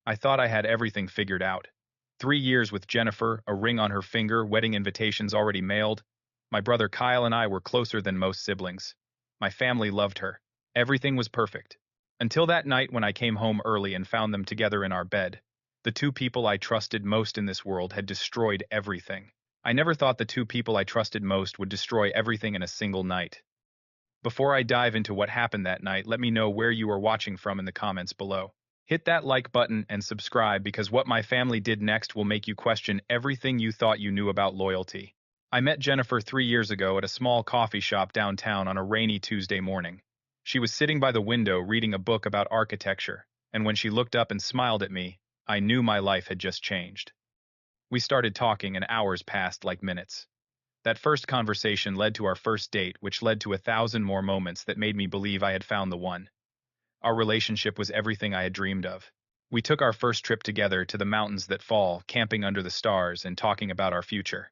I thought I had everything figured out. 3 years with Jennifer, a ring on her finger, wedding invitations already mailed. My brother Kyle and I were closer than most siblings. My family loved her. Everything was perfect. Until that night when I came home early and found them together in our bed. The two people I trusted most in this world had destroyed everything. I never thought the two people I trusted most would destroy everything in a single night. Before I dive into what happened that night, let me know where you are watching from in the comments below. Hit that like button and subscribe because what my family did next will make you question everything you thought you knew about loyalty. I met Jennifer 3 years ago at a small coffee shop downtown on a rainy Tuesday morning. She was sitting by the window reading a book about architecture, and when she looked up and smiled at me, I knew my life had just changed. We started talking and hours passed like minutes. That first conversation led to our first date, which led to 1,000 more moments that made me believe I had found the one. Our relationship was everything I had dreamed of. We took our first trip together to the mountains that fall, camping under the stars and talking about our future.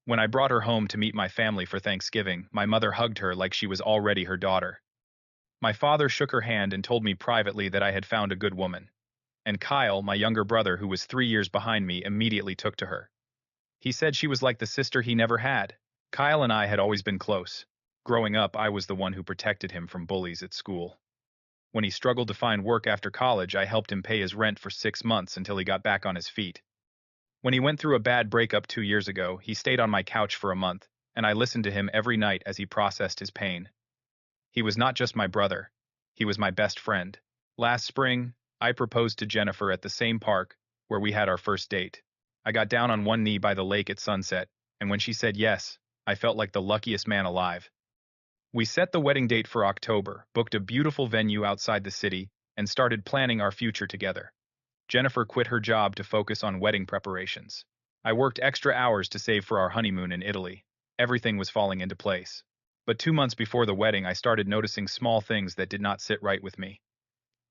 When I brought her home to meet my family for Thanksgiving, my mother hugged her like she was already her daughter. My father shook her hand and told me privately that I had found a good woman. And Kyle, my younger brother who was 3 years behind me, immediately took to her. He said she was like the sister he never had. Kyle and I had always been close. Growing up, I was the one who protected him from bullies at school. When he struggled to find work after college, I helped him pay his rent for 6 months until he got back on his feet. When he went through a bad breakup 2 years ago, he stayed on my couch for a month, and I listened to him every night as he processed his pain. He was not just my brother. He was my best friend. Last spring, I proposed to Jennifer at the same park where we had our first date. I got down on one knee by the lake at sunset, and when she said yes, I felt like the luckiest man alive. We set the wedding date for October, booked a beautiful venue outside the city, and started planning our future together. Jennifer quit her job to focus on wedding preparations. I worked extra hours to save for our honeymoon in Italy. Everything was falling into place. But 2 months before the wedding, I started noticing small things that did not sit right with me.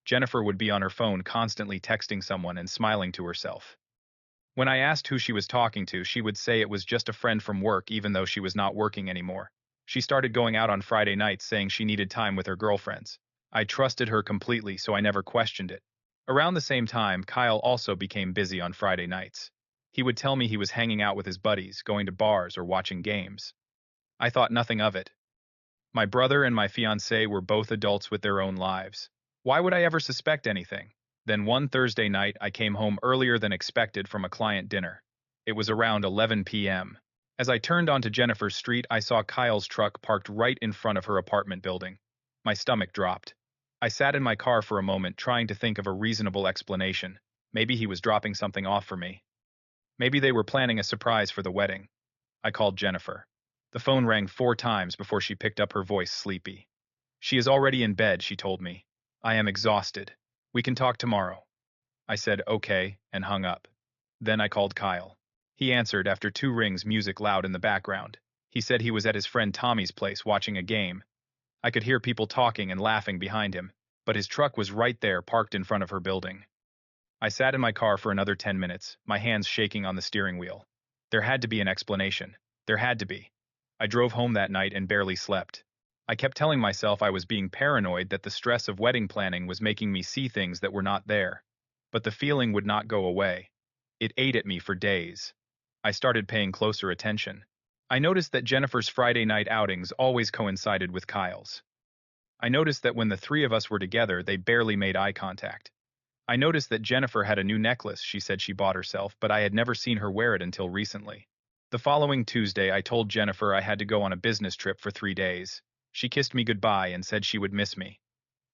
Jennifer would be on her phone constantly texting someone and smiling to herself. When I asked who she was talking to, she would say it was just a friend from work even though she was not working anymore. She started going out on Friday nights saying she needed time with her girlfriends. I trusted her completely, so I never questioned it. Around the same time, Kyle also became busy on Friday nights. He would tell me he was hanging out with his buddies, going to bars, or watching games. I thought nothing of it. My brother and my fiancée were both adults with their own lives. Why would I ever suspect anything? Then one Thursday night, I came home earlier than expected from a client dinner. It was around 11 p.m. As I turned onto Jennifer's street, I saw Kyle's truck parked right in front of her apartment building. My stomach dropped. I sat in my car for a moment, trying to think of a reasonable explanation. Maybe he was dropping something off for me. Maybe they were planning a surprise for the wedding. I called Jennifer. The phone rang 4 times before she picked up, her voice sleepy. She is already in bed, she told me. I am exhausted. We can talk tomorrow. I said okay and hung up. Then I called Kyle. He answered after 2 rings, music loud in the background. He said he was at his friend Tommy's place watching a game. I could hear people talking and laughing behind him, but his truck was right there parked in front of her building. I sat in my car for another 10 minutes, my hands shaking on the steering wheel. There had to be an explanation. There had to be. I drove home that night and barely slept. I kept telling myself I was being paranoid, that the stress of wedding planning was making me see things that were not there. But the feeling would not go away. It ate at me for days. I started paying closer attention. I noticed that Jennifer's Friday night outings always coincided with Kyle's. I noticed that when the three of us were together, they barely made eye contact. I noticed that Jennifer had a new necklace she said she bought herself, but I had never seen her wear it until recently. The following Tuesday, I told Jennifer I had to go on a business trip for 3 days. She kissed me goodbye and said she would miss me.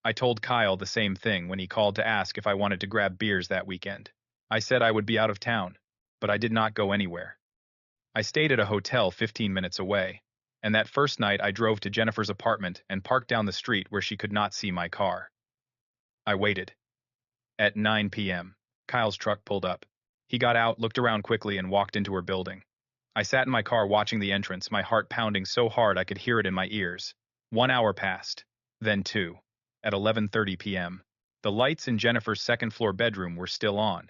I told Kyle the same thing when he called to ask if I wanted to grab beers that weekend. I said I would be out of town, but I did not go anywhere. I stayed at a hotel 15 minutes away, and that first night I drove to Jennifer's apartment and parked down the street where she could not see my car. I waited. At 9 p.m., Kyle's truck pulled up. He got out, looked around quickly, and walked into her building. I sat in my car watching the entrance, my heart pounding so hard I could hear it in my ears. 1 hour passed, then 2. At 11:30 p.m., the lights in Jennifer's second-floor bedroom were still on.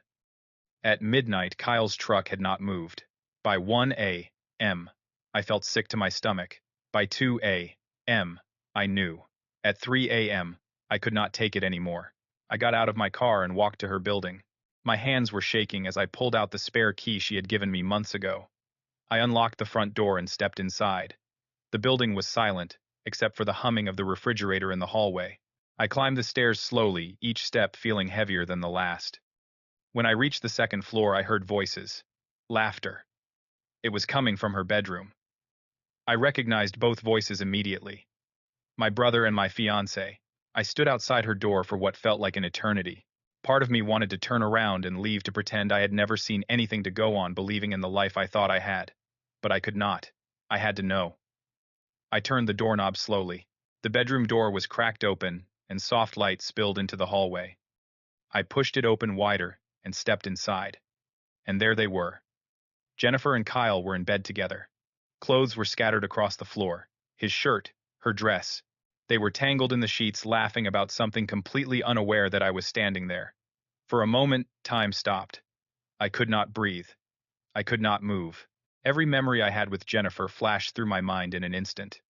At midnight, Kyle's truck had not moved. By 1 a.m., I felt sick to my stomach. By 2 a.m., I knew. At 3 a.m., I could not take it anymore. I got out of my car and walked to her building. My hands were shaking as I pulled out the spare key she had given me months ago. I unlocked the front door and stepped inside. The building was silent, except for the humming of the refrigerator in the hallway. I climbed the stairs slowly, each step feeling heavier than the last. When I reached the second floor, I heard voices. Laughter. It was coming from her bedroom. I recognized both voices immediately. My brother and my fiancée. I stood outside her door for what felt like an eternity. Part of me wanted to turn around and leave to pretend I had never seen anything to go on believing in the life I thought I had. But I could not. I had to know. I turned the doorknob slowly. The bedroom door was cracked open, and soft light spilled into the hallway. I pushed it open wider and stepped inside. And there they were. Jennifer and Kyle were in bed together. Clothes were scattered across the floor. His shirt, her dress. They were tangled in the sheets, laughing about something completely unaware that I was standing there. For a moment, time stopped. I could not breathe. I could not move. Every memory I had with Jennifer flashed through my mind in an instant.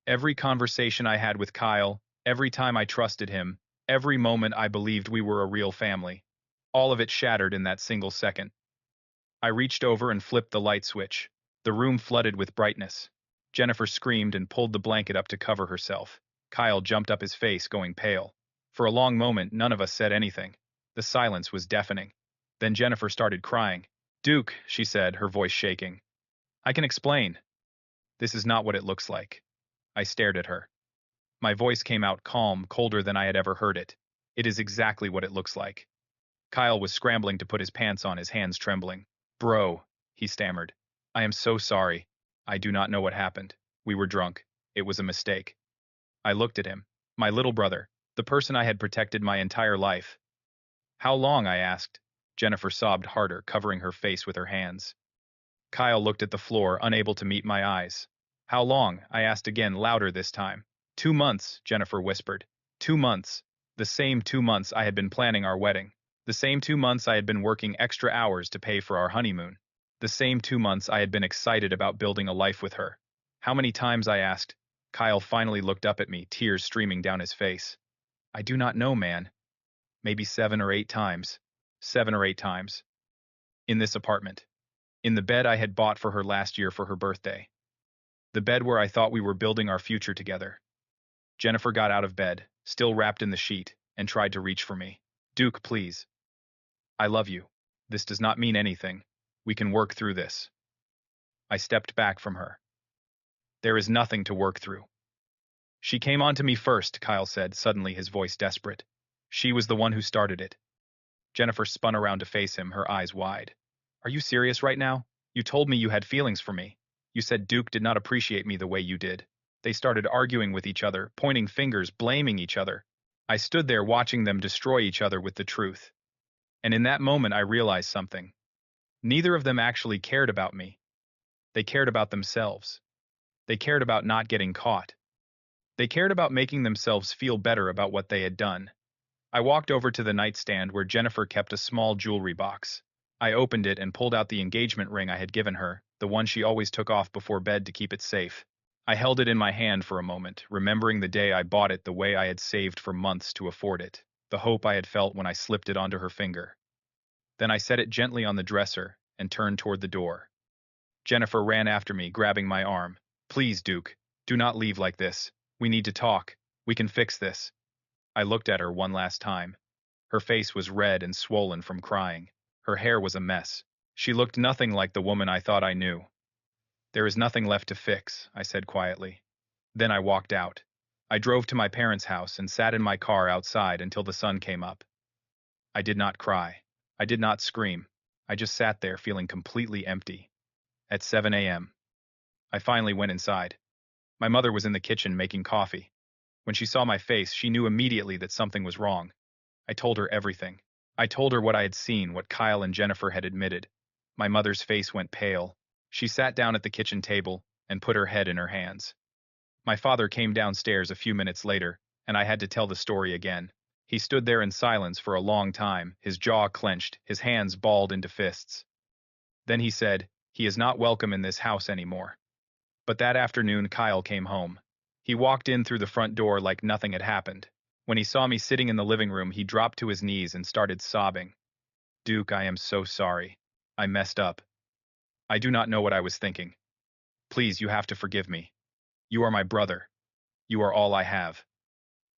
Every conversation I had with Kyle, every time I trusted him, every moment I believed we were a real family. All of it shattered in that single second. I reached over and flipped the light switch. The room flooded with brightness. Jennifer screamed and pulled the blanket up to cover herself. Kyle jumped up, his face going pale. For a long moment, none of us said anything. The silence was deafening. Then Jennifer started crying. "Duke," she said, her voice shaking. "I can explain. This is not what it looks like." I stared at her. My voice came out calm, colder than I had ever heard it. "It is exactly what it looks like." Kyle was scrambling to put his pants on, his hands trembling. "Bro," he stammered. "I am so sorry. I do not know what happened. We were drunk. It was a mistake." I looked at him. My little brother, the person I had protected my entire life. "How long?" I asked. Jennifer sobbed harder, covering her face with her hands. Kyle looked at the floor, unable to meet my eyes. "How long?" I asked again, louder this time. 2 months, Jennifer whispered. 2 months. The same 2 months I had been planning our wedding. The same 2 months I had been working extra hours to pay for our honeymoon. The same 2 months I had been excited about building a life with her. "How many times?" I asked. Kyle finally looked up at me, tears streaming down his face. "I do not know, man. Maybe 7 or 8 times. 7 or 8 times. In this apartment. In the bed I had bought for her last year for her birthday. The bed where I thought we were building our future together." Jennifer got out of bed, still wrapped in the sheet, and tried to reach for me. "Duke, please. I love you. This does not mean anything. We can work through this." I stepped back from her. "There is nothing to work through." "She came on to me first," Kyle said, suddenly his voice desperate. "She was the one who started it." Jennifer spun around to face him, her eyes wide. "Are you serious right now? You told me you had feelings for me. You said Duke did not appreciate me the way you did." They started arguing with each other, pointing fingers, blaming each other. I stood there watching them destroy each other with the truth. And in that moment I realized something. Neither of them actually cared about me. They cared about themselves. They cared about not getting caught. They cared about making themselves feel better about what they had done. I walked over to the nightstand where Jennifer kept a small jewelry box. I opened it and pulled out the engagement ring I had given her, the one she always took off before bed to keep it safe. I held it in my hand for a moment, remembering the day I bought it, the way I had saved for months to afford it, the hope I had felt when I slipped it onto her finger. Then I set it gently on the dresser and turned toward the door. Jennifer ran after me, grabbing my arm. "Please, Duke, do not leave like this. We need to talk. We can fix this." I looked at her one last time. Her face was red and swollen from crying. Her hair was a mess. She looked nothing like the woman I thought I knew. "There is nothing left to fix," I said quietly. Then I walked out. I drove to my parents' house and sat in my car outside until the sun came up. I did not cry. I did not scream. I just sat there feeling completely empty. At 7 a.m., I finally went inside. My mother was in the kitchen making coffee. When she saw my face, she knew immediately that something was wrong. I told her everything. I told her what I had seen, what Kyle and Jennifer had admitted. My mother's face went pale. She sat down at the kitchen table and put her head in her hands. My father came downstairs a few minutes later, and I had to tell the story again. He stood there in silence for a long time, his jaw clenched, his hands balled into fists. Then he said, "He is not welcome in this house anymore." But that afternoon, Kyle came home. He walked in through the front door like nothing had happened. When he saw me sitting in the living room, he dropped to his knees and started sobbing. Duke, I am so sorry. I messed up. I do not know what I was thinking. Please, you have to forgive me. You are my brother. You are all I have."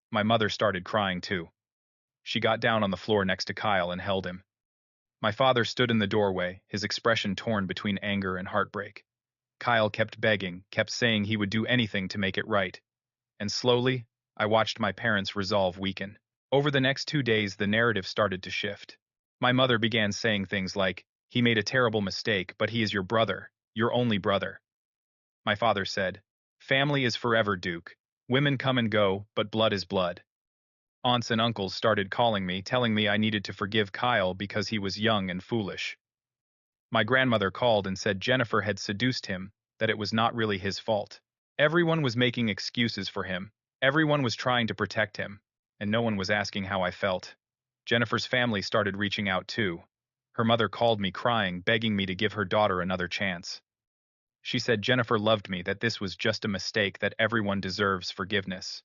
My mother started crying too. She got down on the floor next to Kyle and held him. My father stood in the doorway, his expression torn between anger and heartbreak. Kyle kept begging, kept saying he would do anything to make it right. And slowly, I watched my parents' resolve weaken. Over the next 2 days, the narrative started to shift. My mother began saying things like, "He made a terrible mistake, but he is your brother, your only brother." My father said, "Family is forever, Duke. Women come and go, but blood is blood." Aunts and uncles started calling me, telling me I needed to forgive Kyle because he was young and foolish. My grandmother called and said Jennifer had seduced him, that it was not really his fault. Everyone was making excuses for him. Everyone was trying to protect him, and no one was asking how I felt. Jennifer's family started reaching out too. Her mother called me crying, begging me to give her daughter another chance. She said Jennifer loved me, that this was just a mistake, that everyone deserves forgiveness.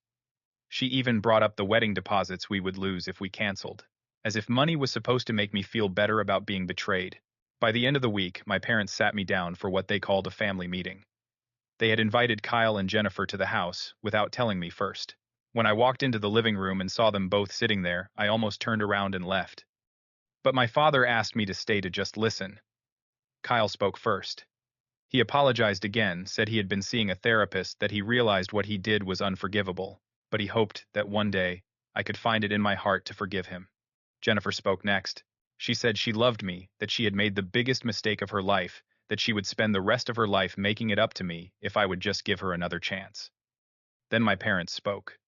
She even brought up the wedding deposits we would lose if we canceled, as if money was supposed to make me feel better about being betrayed. By the end of the week, my parents sat me down for what they called a family meeting. They had invited Kyle and Jennifer to the house without telling me first. When I walked into the living room and saw them both sitting there, I almost turned around and left. But my father asked me to stay to just listen. Kyle spoke first. He apologized again, said he had been seeing a therapist, that he realized what he did was unforgivable, but he hoped that one day I could find it in my heart to forgive him. Jennifer spoke next. She said she loved me, that she had made the biggest mistake of her life, that she would spend the rest of her life making it up to me if I would just give her another chance. Then my parents spoke.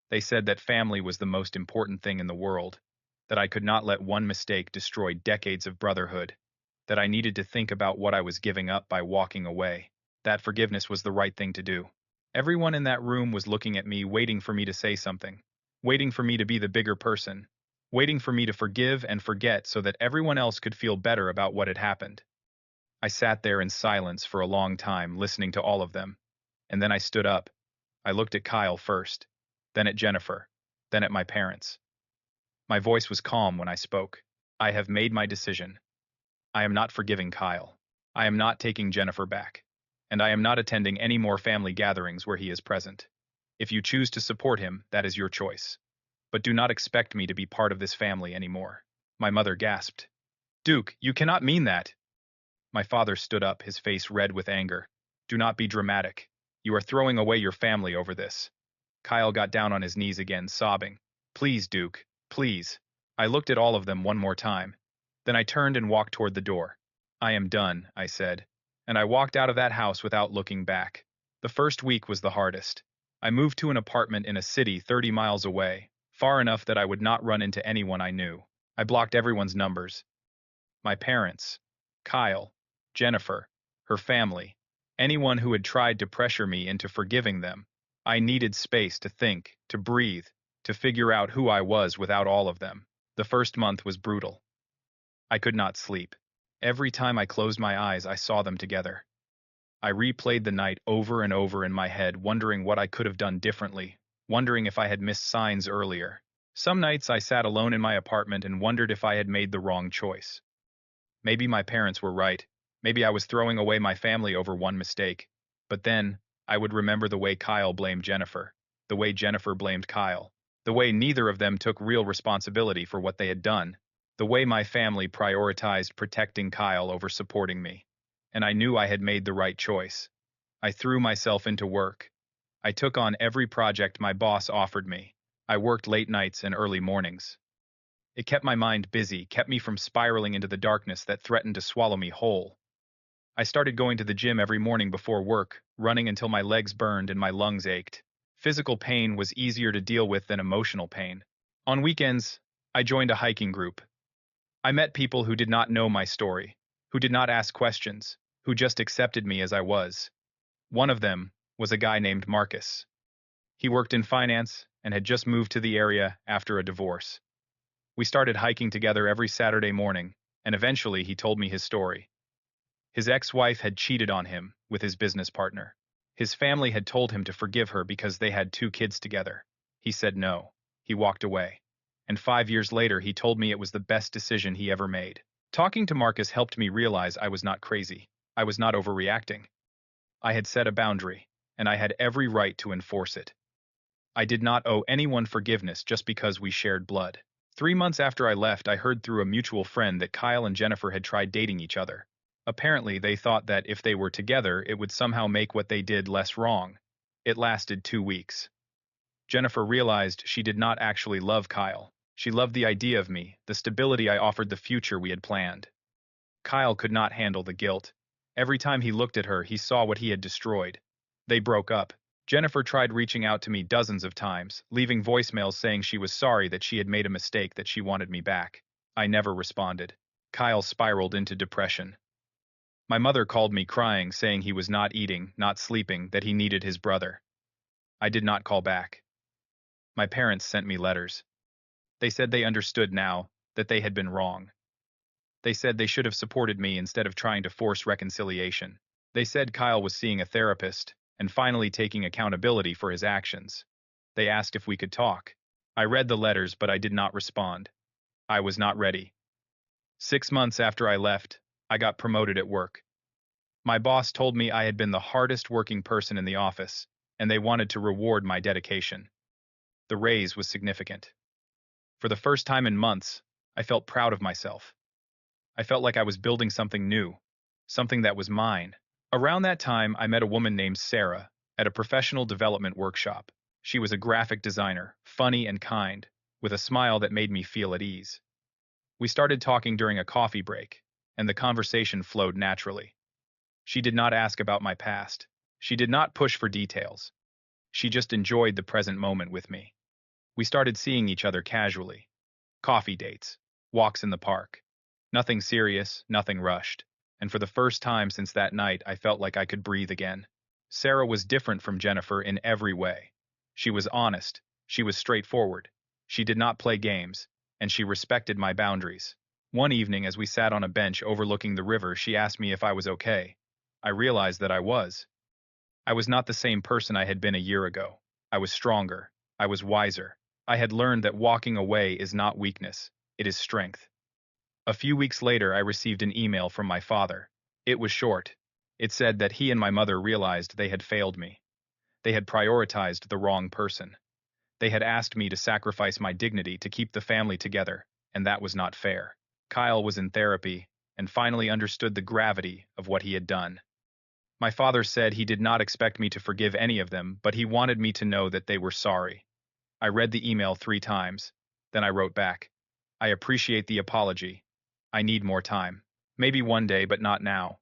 They said that family was the most important thing in the world, that I could not let one mistake destroy decades of brotherhood, that I needed to think about what I was giving up by walking away, that forgiveness was the right thing to do. Everyone in that room was looking at me, waiting for me to say something, waiting for me to be the bigger person, waiting for me to forgive and forget so that everyone else could feel better about what had happened. I sat there in silence for a long time, listening to all of them, and then I stood up. I looked at Kyle first, then at Jennifer, then at my parents. My voice was calm when I spoke. I have made my decision. I am not forgiving Kyle. I am not taking Jennifer back. And I am not attending any more family gatherings where he is present. If you choose to support him, that is your choice. But do not expect me to be part of this family anymore. My mother gasped. "Duke, you cannot mean that." My father stood up, his face red with anger. "Do not be dramatic. You are throwing away your family over this." Kyle got down on his knees again, sobbing. "Please, Duke, please." I looked at all of them one more time. Then I turned and walked toward the door. "I am done," I said. And I walked out of that house without looking back. The first week was the hardest. I moved to an apartment in a city 30 miles away, far enough that I would not run into anyone I knew. I blocked everyone's numbers. My parents, Kyle, Jennifer, her family, anyone who had tried to pressure me into forgiving them. I needed space to think, to breathe, to figure out who I was without all of them. The first month was brutal. I could not sleep. Every time I closed my eyes, I saw them together. I replayed the night over and over in my head, wondering what I could have done differently, wondering if I had missed signs earlier. Some nights I sat alone in my apartment and wondered if I had made the wrong choice. Maybe my parents were right. Maybe I was throwing away my family over one mistake. But then, I would remember the way Kyle blamed Jennifer, the way Jennifer blamed Kyle, the way neither of them took real responsibility for what they had done, the way my family prioritized protecting Kyle over supporting me. And I knew I had made the right choice. I threw myself into work. I took on every project my boss offered me. I worked late nights and early mornings. It kept my mind busy, kept me from spiraling into the darkness that threatened to swallow me whole. I started going to the gym every morning before work, running until my legs burned and my lungs ached. Physical pain was easier to deal with than emotional pain. On weekends, I joined a hiking group. I met people who did not know my story, who did not ask questions, who just accepted me as I was. One of them was a guy named Marcus. He worked in finance and had just moved to the area after a divorce. We started hiking together every Saturday morning, and eventually he told me his story. His ex-wife had cheated on him with his business partner. His family had told him to forgive her because they had 2 kids together. He said no. He walked away. and 5 years later he told me it was the best decision he ever made. Talking to Marcus helped me realize I was not crazy. I was not overreacting. I had set a boundary, and I had every right to enforce it. I did not owe anyone forgiveness just because we shared blood. 3 months after I left, I heard through a mutual friend that Kyle and Jennifer had tried dating each other. Apparently, they thought that if they were together, it would somehow make what they did less wrong. It lasted 2 weeks. Jennifer realized she did not actually love Kyle. She loved the idea of me, the stability I offered, the future we had planned. Kyle could not handle the guilt. Every time he looked at her, he saw what he had destroyed. They broke up. Jennifer tried reaching out to me dozens of times, leaving voicemails saying she was sorry that she had made a mistake, that she wanted me back. I never responded. Kyle spiraled into depression. My mother called me crying, saying he was not eating, not sleeping, that he needed his brother. I did not call back. My parents sent me letters. They said they understood now, that they had been wrong. They said they should have supported me instead of trying to force reconciliation. They said Kyle was seeing a therapist and finally taking accountability for his actions. They asked if we could talk. I read the letters, but I did not respond. I was not ready. 6 months after I left, I got promoted at work. My boss told me I had been the hardest working person in the office, and they wanted to reward my dedication. The raise was significant. For the first time in months, I felt proud of myself. I felt like I was building something new, something that was mine. Around that time, I met a woman named Sarah at a professional development workshop. She was a graphic designer, funny and kind, with a smile that made me feel at ease. We started talking during a coffee break, and the conversation flowed naturally. She did not ask about my past. She did not push for details. She just enjoyed the present moment with me. We started seeing each other casually. Coffee dates, walks in the park. Nothing serious, nothing rushed. And for the first time since that night, I felt like I could breathe again. Sarah was different from Jennifer in every way. She was honest, she was straightforward, she did not play games, and she respected my boundaries. One evening, as we sat on a bench overlooking the river, she asked me if I was okay. I realized that I was. I was not the same person I had been a year ago. I was stronger. I was wiser. I had learned that walking away is not weakness, it is strength. A few weeks later, I received an email from my father. It was short. It said that he and my mother realized they had failed me. They had prioritized the wrong person. They had asked me to sacrifice my dignity to keep the family together, and that was not fair. Kyle was in therapy and finally understood the gravity of what he had done. My father said he did not expect me to forgive any of them, but he wanted me to know that they were sorry. I read the email 3 times. Then I wrote back, "I appreciate the apology. I need more time. Maybe one day, but not now."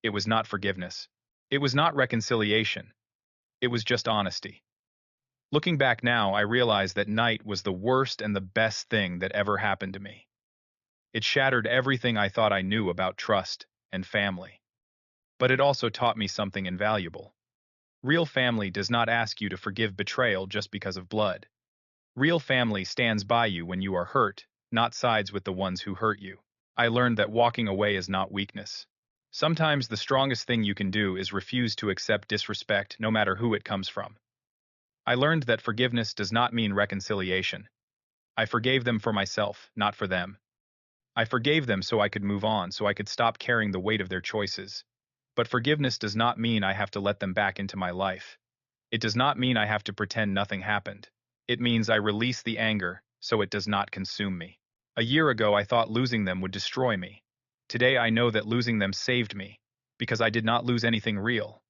It was not forgiveness. It was not reconciliation. It was just honesty. Looking back now, I realize that night was the worst and the best thing that ever happened to me. It shattered everything I thought I knew about trust and family. But it also taught me something invaluable. Real family does not ask you to forgive betrayal just because of blood. Real family stands by you when you are hurt, not sides with the ones who hurt you. I learned that walking away is not weakness. Sometimes the strongest thing you can do is refuse to accept disrespect, no matter who it comes from. I learned that forgiveness does not mean reconciliation. I forgave them for myself, not for them. I forgave them so I could move on, so I could stop carrying the weight of their choices. But forgiveness does not mean I have to let them back into my life. It does not mean I have to pretend nothing happened. It means I release the anger so it does not consume me. A year ago, I thought losing them would destroy me. Today, I know that losing them saved me, because I did not lose anything real.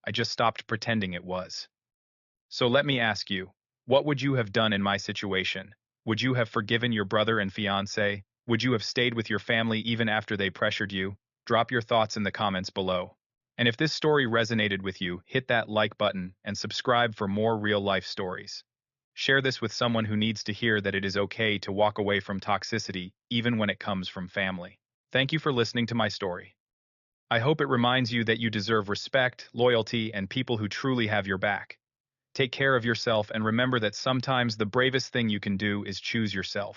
I just stopped pretending it was. So let me ask you, what would you have done in my situation? Would you have forgiven your brother and fiancé? Would you have stayed with your family even after they pressured you? Drop your thoughts in the comments below. And if this story resonated with you, hit that like button and subscribe for more real-life stories. Share this with someone who needs to hear that it is okay to walk away from toxicity, even when it comes from family. Thank you for listening to my story. I hope it reminds you that you deserve respect, loyalty, and people who truly have your back. Take care of yourself and remember that sometimes the bravest thing you can do is choose yourself.